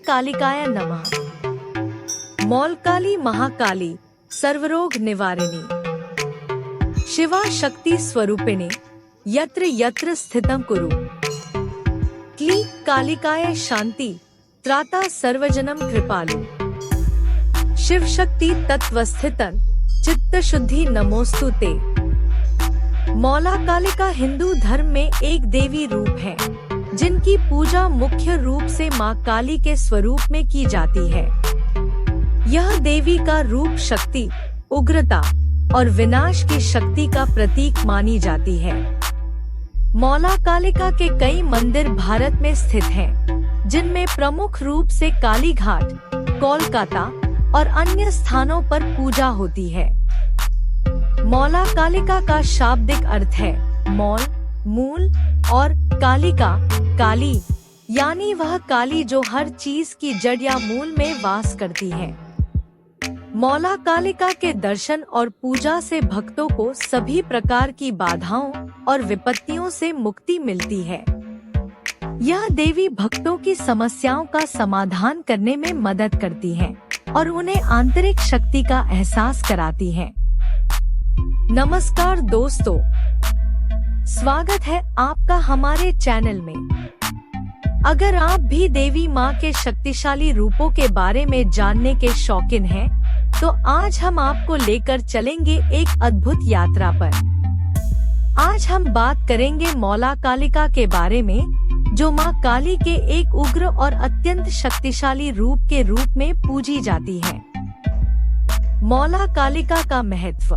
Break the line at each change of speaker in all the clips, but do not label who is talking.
कालिकाय नमः। मौलकाली महाकाली सर्वरोग निवारिणी शिवा शक्ति स्वरूपिणी यत्र यत्र स्थितं कुरु। क्ली कालिकाय शांति त्राता सर्वजनम कृपालु। शिव शक्ति तत्वस्थितन चित्त शुद्धि नमोस्तु ते। मौला कालिका हिंदू धर्म में एक देवी रूप है जिनकी पूजा मुख्य रूप से मां काली के स्वरूप में की जाती है। यह देवी का रूप शक्ति, उग्रता और विनाश की शक्ति का प्रतीक मानी जाती है। मौला कालिका के कई मंदिर भारत में स्थित हैं, जिनमें प्रमुख रूप से काली घाट, कोलकाता और अन्य स्थानों पर पूजा होती है। मौला कालिका का शाब्दिक अर्थ है मौल, मूल और कालिका, काली, यानी वह काली जो हर चीज की जड़ या मूल में वास करती है। मौला कालिका के दर्शन और पूजा से भक्तों को सभी प्रकार की बाधाओं और विपत्तियों से मुक्ति मिलती है। यह देवी भक्तों की समस्याओं का समाधान करने में मदद करती है और उन्हें आंतरिक शक्ति का एहसास कराती है। नमस्कार दोस्तों, स्वागत है आपका हमारे चैनल में। अगर आप भी देवी माँ के शक्तिशाली रूपों के बारे में जानने के शौकीन हैं, तो आज हम आपको लेकर चलेंगे एक अद्भुत यात्रा पर। आज हम बात करेंगे मौला कालिका के बारे में, जो माँ काली के एक उग्र और अत्यंत शक्तिशाली रूप के रूप में पूजी जाती है। मौला कालिका का महत्व।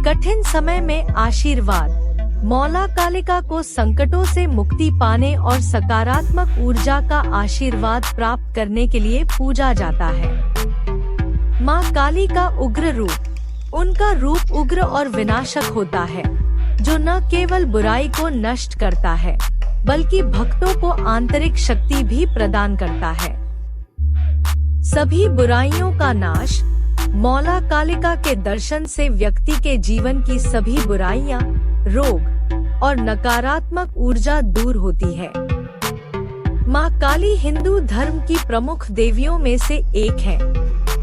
कठिन समय में आशीर्वाद। मौला कालिका को संकटों से मुक्ति पाने और सकारात्मक ऊर्जा का आशीर्वाद प्राप्त करने के लिए पूजा जाता है। माँ काली का उग्र रूप। उनका रूप उग्र और विनाशक होता है, जो न केवल बुराई को नष्ट करता है, बल्कि भक्तों को आंतरिक शक्ति भी प्रदान करता है। सभी बुराइयों का नाश। मौला कालिका के दर्शन से व्यक्ति के जीवन की सभी बुराइयां, रोग और नकारात्मक ऊर्जा दूर होती है। माँ काली हिंदू धर्म की प्रमुख देवियों में से एक है,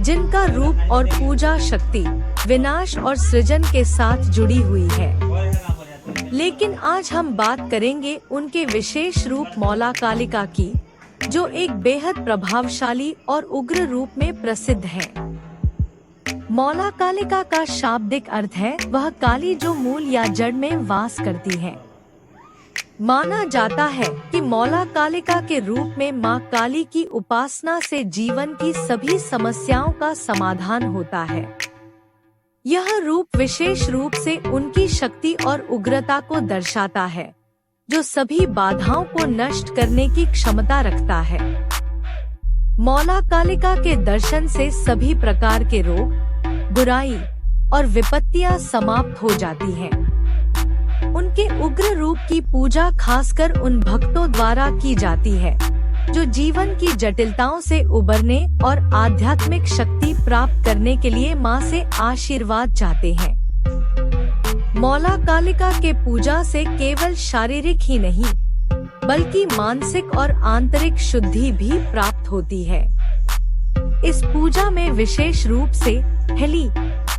जिनका रूप और पूजा शक्ति, विनाश और सृजन के साथ जुड़ी हुई है। लेकिन आज हम बात करेंगे उनके विशेष रूप मौला कालिका की, जो एक बेहद प्रभावशाली और उग्र रूप में प्रसिद्ध है। मौला कालिका का शाब्दिक अर्थ है वह काली जो मूल या जड़ में वास करती है। माना जाता है कि मौला कालिका के रूप में मां काली की उपासना से जीवन की सभी समस्याओं का समाधान होता है। यह रूप विशेष रूप से उनकी शक्ति और उग्रता को दर्शाता है, जो सभी बाधाओं को नष्ट करने की क्षमता रखता है। मौला कालिका के दर्शन से सभी प्रकार के रोग, बुराई और विपत्तियां समाप्त हो जाती हैं। उनके उग्र रूप की पूजा खासकर उन भक्तों द्वारा की जाती है, जो जीवन की जटिलताओं से उबरने और आध्यात्मिक शक्ति प्राप्त करने के लिए मां से आशीर्वाद चाहते हैं। मौला कालिका के पूजा से केवल शारीरिक ही नहीं, बल्कि मानसिक और आंतरिक शुद्धि भी प्राप्त होती है। इस पूजा में विशेष रूप से हेली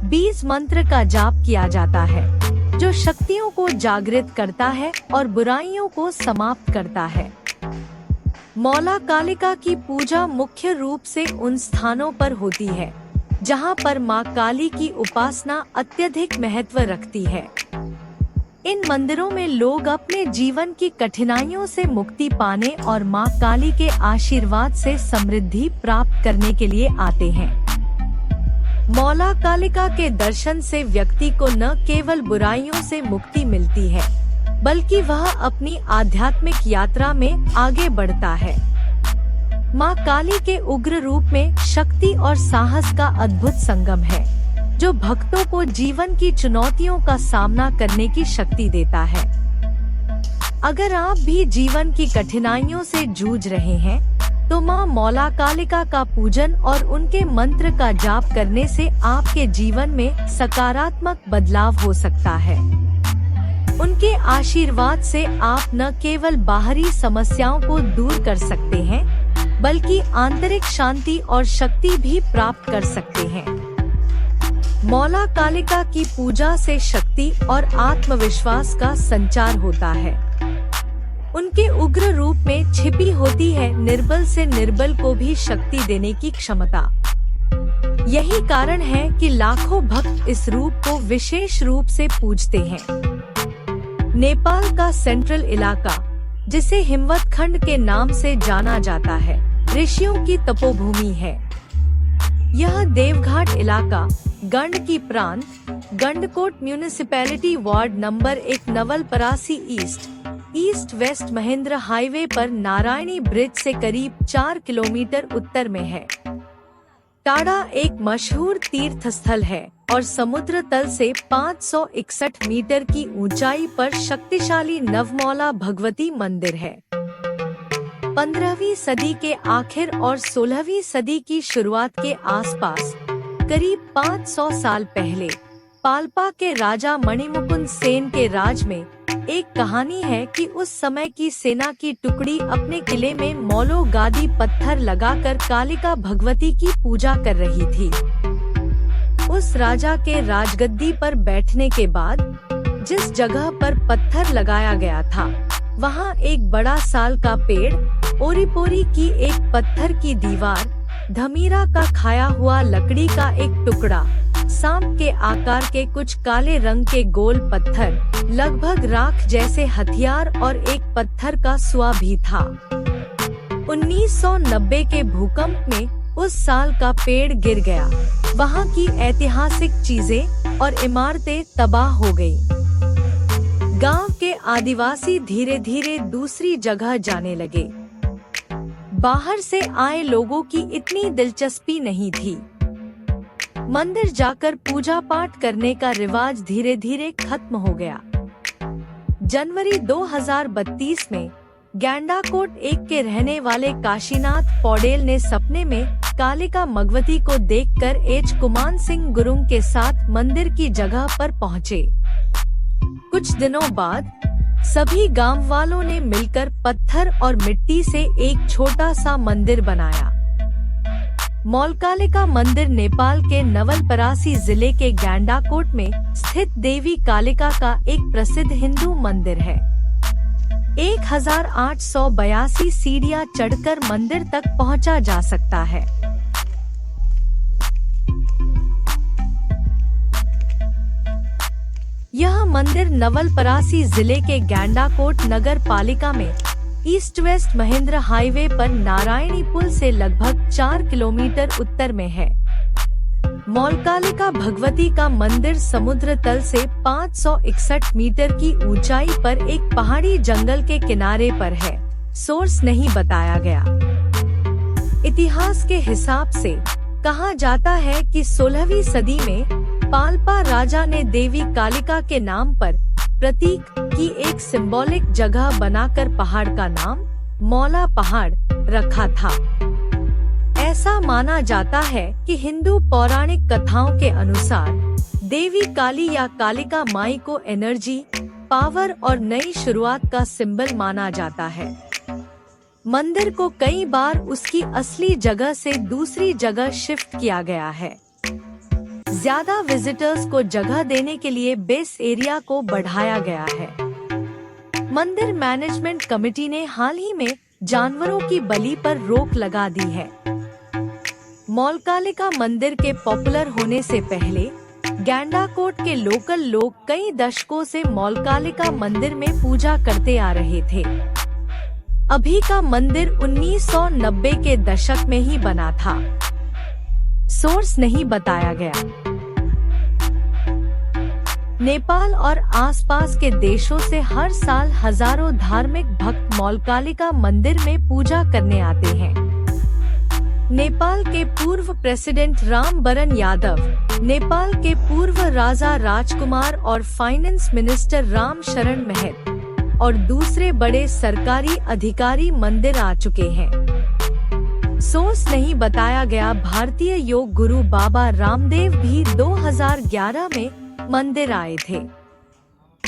बीज मंत्र का जाप किया जाता है, जो शक्तियों को जागृत करता है और बुराइयों को समाप्त करता है। मौला कालिका की पूजा मुख्य रूप से उन स्थानों पर होती है जहां पर मां काली की उपासना अत्यधिक महत्व रखती है। इन मंदिरों में लोग अपने जीवन की कठिनाइयों से मुक्ति पाने और मां काली के आशीर्वाद से समृद्धि प्राप्त करने के लिए आते हैं। मौला कालिका के दर्शन से व्यक्ति को न केवल बुराइयों से मुक्ति मिलती है, बल्कि वह अपनी आध्यात्मिक यात्रा में आगे बढ़ता है। मां काली के उग्र रूप में शक्ति और साहस का अद्भुत संगम है, जो भक्तों को जीवन की चुनौतियों का सामना करने की शक्ति देता है। अगर आप भी जीवन की कठिनाइयों से जूझ रहे हैं, तो मां मौला कालिका का पूजन और उनके मंत्र का जाप करने से आपके जीवन में सकारात्मक बदलाव हो सकता है। उनके आशीर्वाद से आप न केवल बाहरी समस्याओं को दूर कर सकते हैं, बल्कि आंतरिक शांति और शक्ति भी प्राप्त कर सकते हैं। मौला कालिका की पूजा से शक्ति और आत्मविश्वास का संचार होता है। उनके उग्र रूप में छिपी होती है निर्बल से निर्बल को भी शक्ति देने की क्षमता। यही कारण है कि लाखों भक्त इस रूप को विशेष रूप से पूजते हैं। नेपाल का सेंट्रल इलाका, जिसे हिमवतखंड के नाम से जाना जाता है, ऋषियों की तपोभूमि है। यह देवघाट इलाका गंड की प्रांत Gaindakot municipality ward number 1 Nawalparasi east west Mahendra highway पर नारायणी ब्रिज से करीब 4 किलोमीटर उत्तर में है। टाड़ा एक मशहूर तीर्थ स्थल है और समुद्र तल से 561 मीटर की ऊंचाई पर शक्तिशाली नवमौला भगवती मंदिर है। 15वीं सदी के आखिर और 16वीं सदी की शुरुआत के आसपास करीब 500 साल पहले पाल्पा के राजा मणिमुकुंद सेन के राज में एक कहानी है कि उस समय की सेना की टुकड़ी अपने किले में मौलो गादी पत्थर लगाकर कालिका भगवती की पूजा कर रही थी। उस राजा के राजगद्दी पर बैठने के बाद जिस जगह पर पत्थर लगाया गया था, वहाँ एक बड़ा साल का पेड़, ओरीपोरी की एक पत्थर की दीवार, धमीरा का खाया हुआ लकड़ी का एक टुकड़ा, सांप के आकार के कुछ काले रंग के गोल पत्थर, लगभग राख जैसे हथियार और एक पत्थर का सुआ भी था। 1990 के भूकंप में उस साल का पेड़ गिर गया। वहाँ की ऐतिहासिक चीजें और इमारतें तबाह हो गयी। गांव के आदिवासी धीरे धीरे दूसरी जगह जाने लगे। बाहर से आए लोगों की इतनी दिलचस्पी नहीं थी। मंदिर जाकर पूजा पाठ करने का रिवाज धीरे धीरे खत्म हो गया। जनवरी 2032 में गैंडाकोट 1 के रहने वाले काशीनाथ पौडेल ने सपने में कालिका भगवती को देखकर एच कुमान सिंह गुरुंग के साथ मंदिर की जगह पर पहुँचे। कुछ दिनों बाद सभी गांव वालों ने मिलकर पत्थर और मिट्टी से एक छोटा सा मंदिर बनाया। मौलकालिका मंदिर नेपाल के नवलपरासी जिले के गैंडाकोट में स्थित देवी कालिका का एक प्रसिद्ध हिंदू मंदिर है। 1882 सीढ़ियां चढ़कर मंदिर तक पहुंचा जा सकता है। यह मंदिर नवलपरासी जिले के गैंडाकोट नगर पालिका में ईस्ट वेस्ट महेंद्र हाईवे पर नारायणी पुल से लगभग 4 किलोमीटर उत्तर में है। मौलकालिका भगवती का मंदिर समुद्र तल से 561 मीटर की ऊंचाई पर एक पहाड़ी जंगल के किनारे पर है। सोर्स नहीं बताया गया। इतिहास के हिसाब से कहा जाता है कि 16वीं सदी में पाल्पा राजा ने देवी कालिका के नाम पर प्रतीक की एक सिंबॉलिक जगह बनाकर पहाड़ का नाम मौला पहाड़ रखा था। ऐसा माना जाता है कि हिंदू पौराणिक कथाओं के अनुसार देवी काली या कालिका माई को एनर्जी, पावर और नई शुरुआत का सिंबल माना जाता है। मंदिर को कई बार उसकी असली जगह से दूसरी जगह शिफ्ट किया गया है। ज्यादा विजिटर्स को जगह देने के लिए बेस एरिया को बढ़ाया गया है। मंदिर मैनेजमेंट कमेटी ने हाल ही में जानवरों की बलि पर रोक लगा दी है। मौलकालिका मंदिर के पॉपुलर होने से पहले गैंडाकोट के लोकल लोग कई दशकों से मौलकालिका मंदिर में पूजा करते आ रहे थे। अभी का मंदिर 1990 के दशक में ही बना था। सोर्स नहीं बताया गया। नेपाल और आसपास के देशों से हर साल हजारों धार्मिक भक्त मौलकालिका मंदिर में पूजा करने आते हैं। नेपाल के पूर्व प्रेसिडेंट राम बरन यादव, नेपाल के पूर्व राजा राजकुमार और फाइनेंस मिनिस्टर राम शरण महत और दूसरे बड़े सरकारी अधिकारी मंदिर आ चुके हैं। सोर्स नहीं बताया गया। भारतीय योग गुरु बाबा रामदेव भी 2011 में मंदिर आए थे।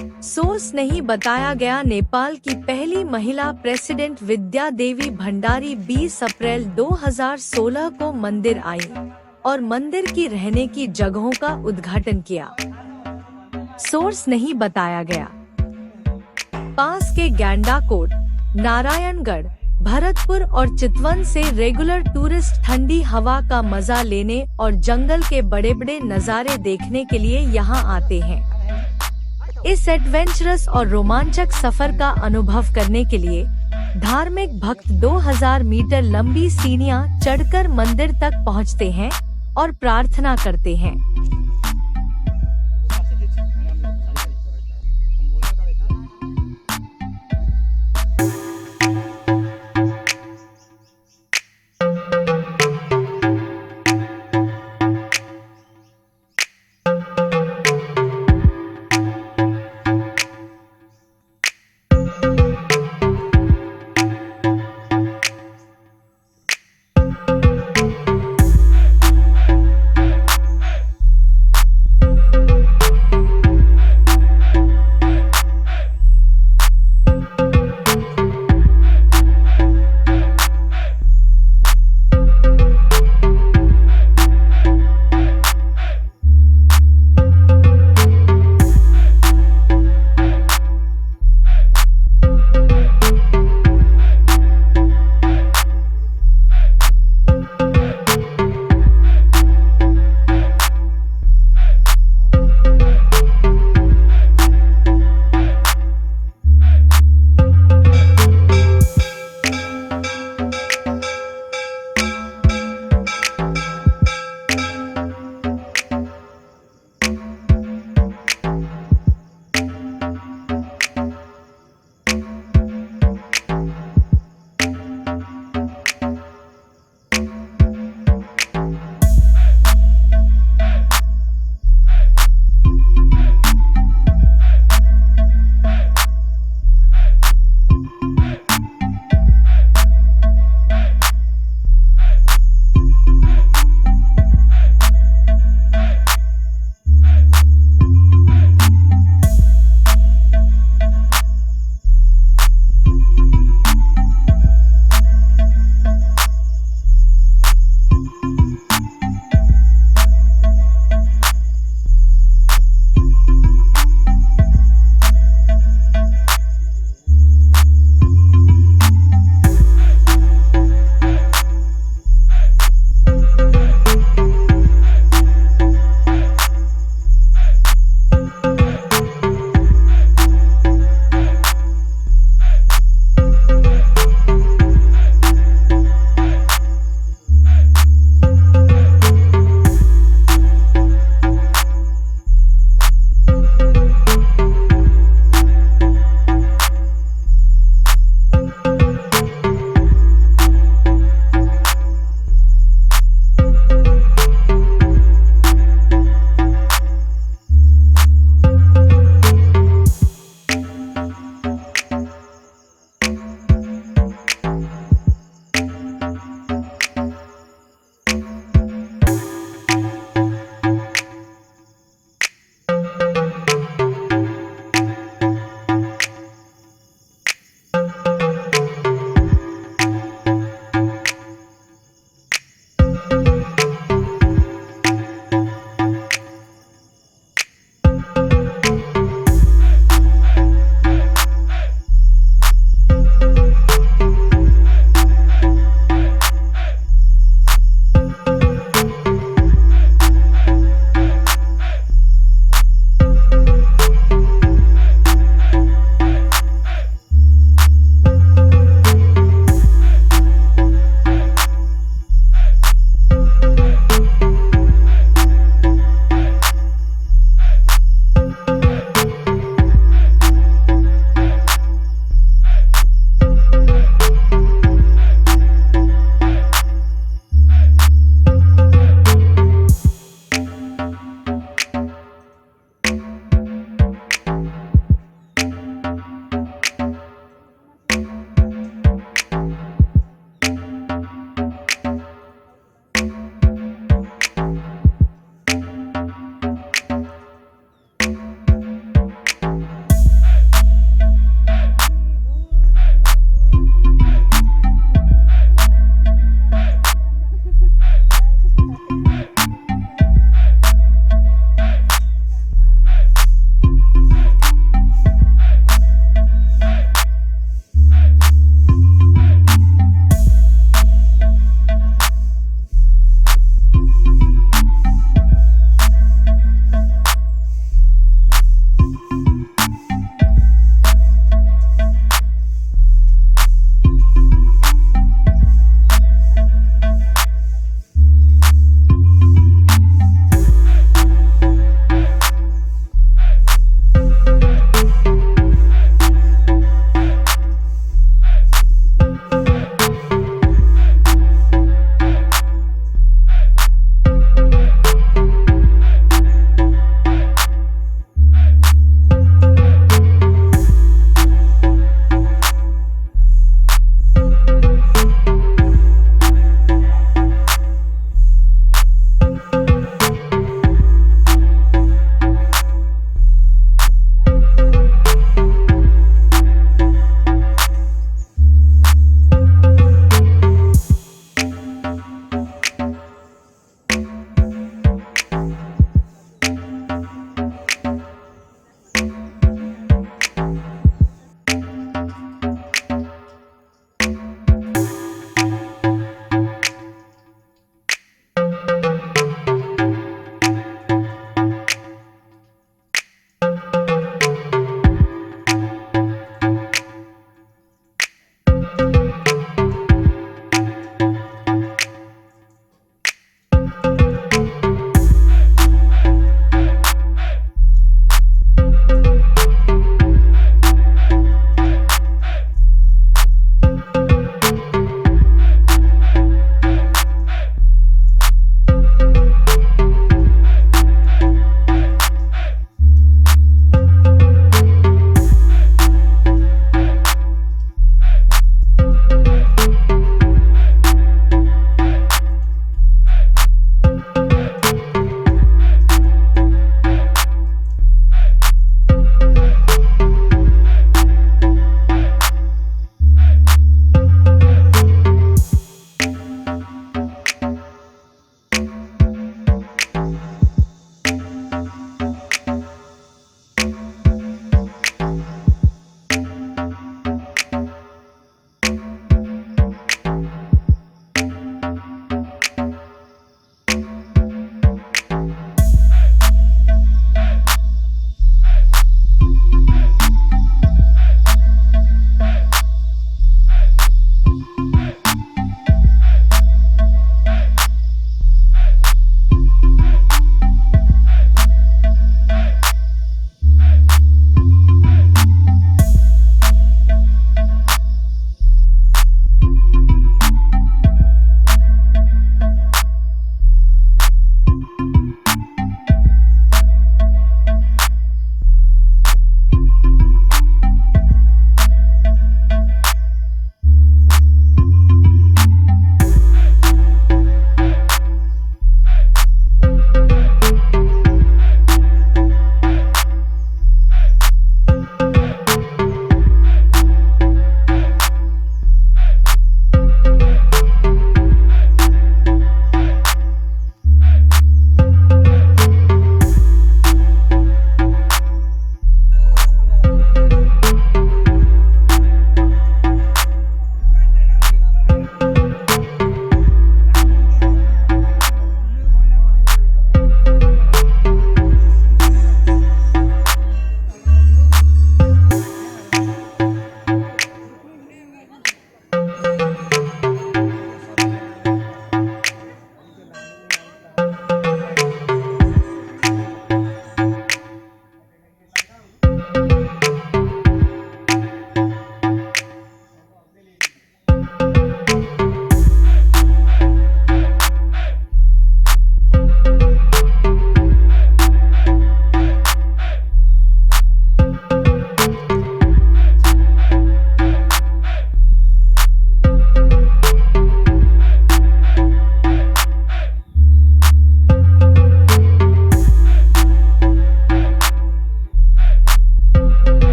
सोर्स नहीं बताया गया। नेपाल की पहली महिला प्रेसिडेंट विद्या देवी भंडारी 20 अप्रैल 2016 को मंदिर आई और मंदिर की रहने की जगहों का उद्घाटन किया। सोर्स नहीं बताया गया। पास के गैंडाकोट, नारायणगढ़, भरतपुर और चितवन से रेगुलर टूरिस्ट ठंडी हवा का मजा लेने और जंगल के बड़े बड़े नज़ारे देखने के लिए यहाँ आते हैं। इस एडवेंचरस और रोमांचक सफर का अनुभव करने के लिए धार्मिक भक्त 2000 मीटर लंबी सीढ़ियां चढ़कर मंदिर तक पहुंचते हैं और प्रार्थना करते हैं।